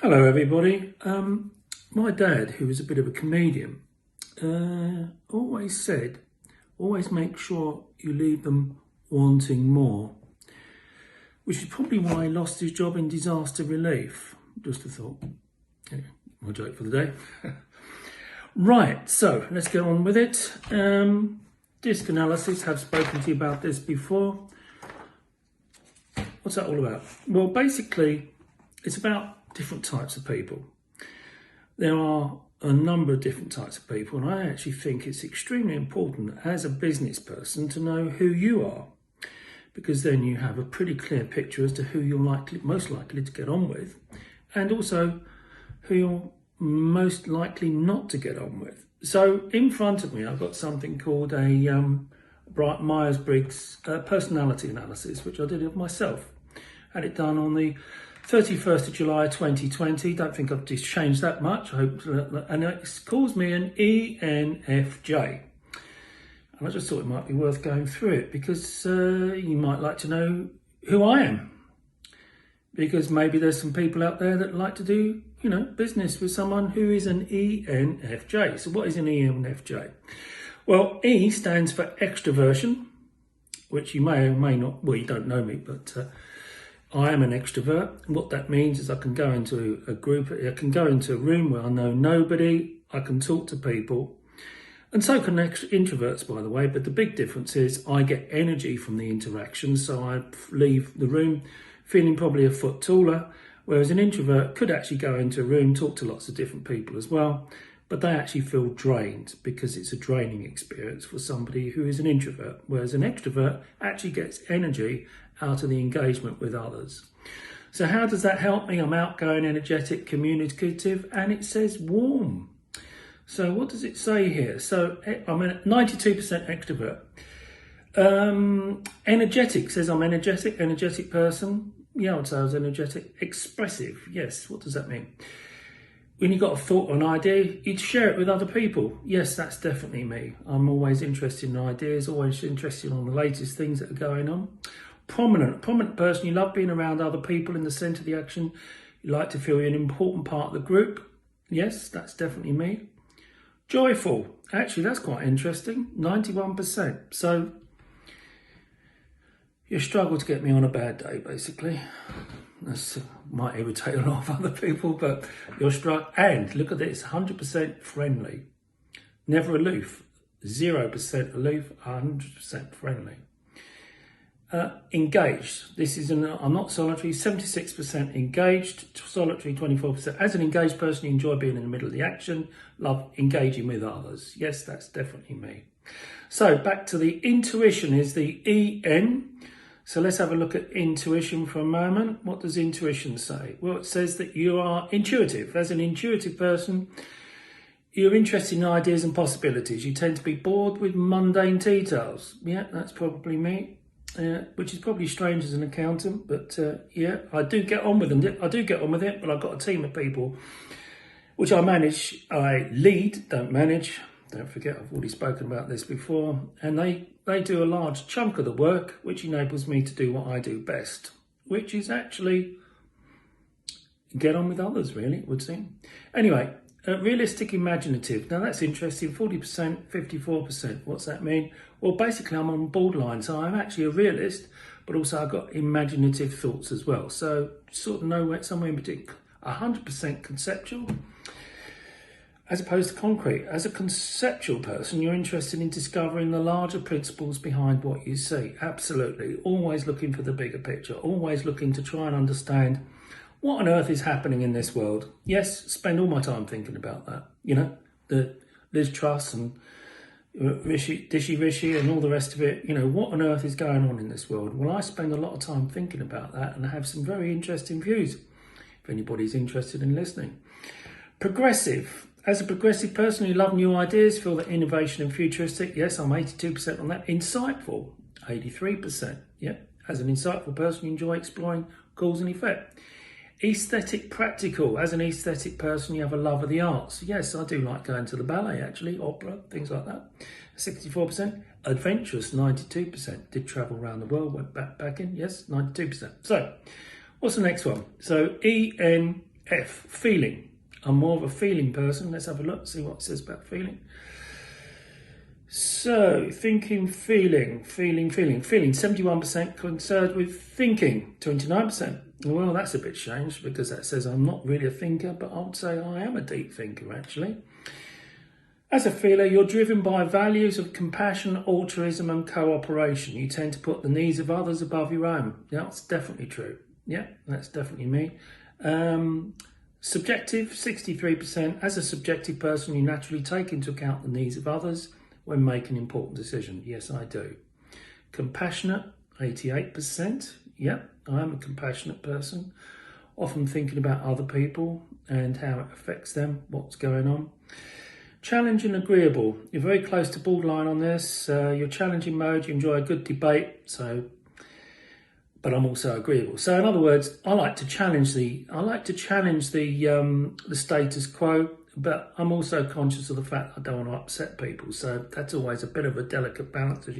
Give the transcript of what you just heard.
Hello everybody. My dad, who was a bit of a comedian, always said, always make sure you leave them wanting more, which is probably why he lost his job in disaster relief. Just a thought. Anyway, my joke for the day. Right, so let's get on with it. Disc analysis, have spoken to you about this before. What's that all about? Well, basically, it's about different types of people. There are a number of different types of people, and I actually think it's extremely important as a business person to know who you are, because then you have a pretty clear picture as to who you're most likely to get on with, and also who you're most likely not to get on with. So in front of me, I've got something called a Myers-Briggs personality analysis, which I did of myself. Had it done on the 31st of July 2020. Don't think I've just changed that much. I hope, and it calls me an ENFJ. And I just thought it might be worth going through it because you might like to know who I am. Because maybe there's some people out there that like to do, business with someone who is an ENFJ. So what is an ENFJ? Well, E stands for extroversion, which you may or may not, well, you don't know me, but I am an extrovert. And what that means is I can go into a group, I can go into a room where I know nobody, I can talk to people. And so can introverts, by the way, but the big difference is I get energy from the interaction, so I leave the room feeling probably a foot taller, whereas an introvert could actually go into a room, talk to lots of different people as well, but they actually feel drained because it's a draining experience for somebody who is an introvert, whereas an extrovert actually gets energy out of the engagement with others. So how does that help me? I'm outgoing, energetic, communicative, and it says warm. So what does it say here? So I'm a 92% extrovert. Energetic says I'm energetic person. Yeah, I would say I was energetic. Expressive, yes. What does that mean? When you've got a thought or an idea, you'd share it with other people. Yes, that's definitely me. I'm always interested in ideas, always interested in the latest things that are going on. Prominent person, you love being around other people in the centre of the action. You like to feel you're an important part of the group. Yes, that's definitely me. Joyful, actually that's quite interesting, 91%. So you struggle to get me on a bad day, basically. That might irritate a lot of other people, but you're struck. And look at this, 100% friendly, never aloof, 0% aloof, 100% friendly. Engaged. This is I'm not solitary, 76% engaged, solitary 24%. As an engaged person, you enjoy being in the middle of the action, love engaging with others. Yes, that's definitely me. So back to the intuition is the EN. So let's have a look at intuition for a moment. What does intuition say? Well, it says that you are intuitive. As an intuitive person, you're interested in ideas and possibilities. You tend to be bored with mundane details. Yeah, that's probably me. Which is probably strange as an accountant, but yeah, I do get on with them. I do get on with it, but I've got a team of people which I manage. I lead, don't manage. Don't forget, I've already spoken about this before. And they do a large chunk of the work, which enables me to do what I do best, which is actually get on with others, really, it would seem. Anyway, realistic, imaginative. Now that's interesting, 40%, 54%. What's that mean? Well, basically I'm on borderline, so I'm actually a realist, but also I've got imaginative thoughts as well. So sort of nowhere, somewhere in between. 100% conceptual, as opposed to concrete. As a conceptual person, you're interested in discovering the larger principles behind what you see. Absolutely. Always looking for the bigger picture, always looking to try and understand what on earth is happening in this world. Yes, spend all my time thinking about that. The Liz Truss and Dishy Rishi and all the rest of it. What on earth is going on in this world? Well, I spend a lot of time thinking about that and have some very interesting views, if anybody's interested in listening. Progressive. As a progressive person, you love new ideas, feel that innovation and futuristic. Yes, I'm 82% on that. Insightful, 83%. Yeah, as an insightful person, you enjoy exploring cause and effect. Aesthetic practical. As an aesthetic person, you have a love of the arts. Yes, I do like going to the ballet, actually, opera, things like that. 64%. Adventurous, 92%. Did travel around the world, went backpacking. Yes, 92%. So, what's the next one? So, EN F, feeling. I'm more of a feeling person. Let's have a look, see what it says about feeling. So, thinking, feeling, 71% concerned with thinking, 29%. Well, that's a bit strange because that says I'm not really a thinker, but I would say I am a deep thinker, actually. As a feeler, you're driven by values of compassion, altruism and cooperation. You tend to put the needs of others above your own. Yeah, that's definitely true. Yeah, that's definitely me. Subjective, 63%. As a subjective person, you naturally take into account the needs of others when making important decisions. Yes, I do. Compassionate, 88%. Yeah, I am a compassionate person. Often thinking about other people and how it affects them, what's going on. Challenging, agreeable. You're very close to borderline on this. You're challenging mode. You enjoy a good debate. But I'm also agreeable. So in other words, I like to challenge the status quo. But I'm also conscious of the fact that I don't want to upset people. So that's always a bit of a delicate balance, as you know.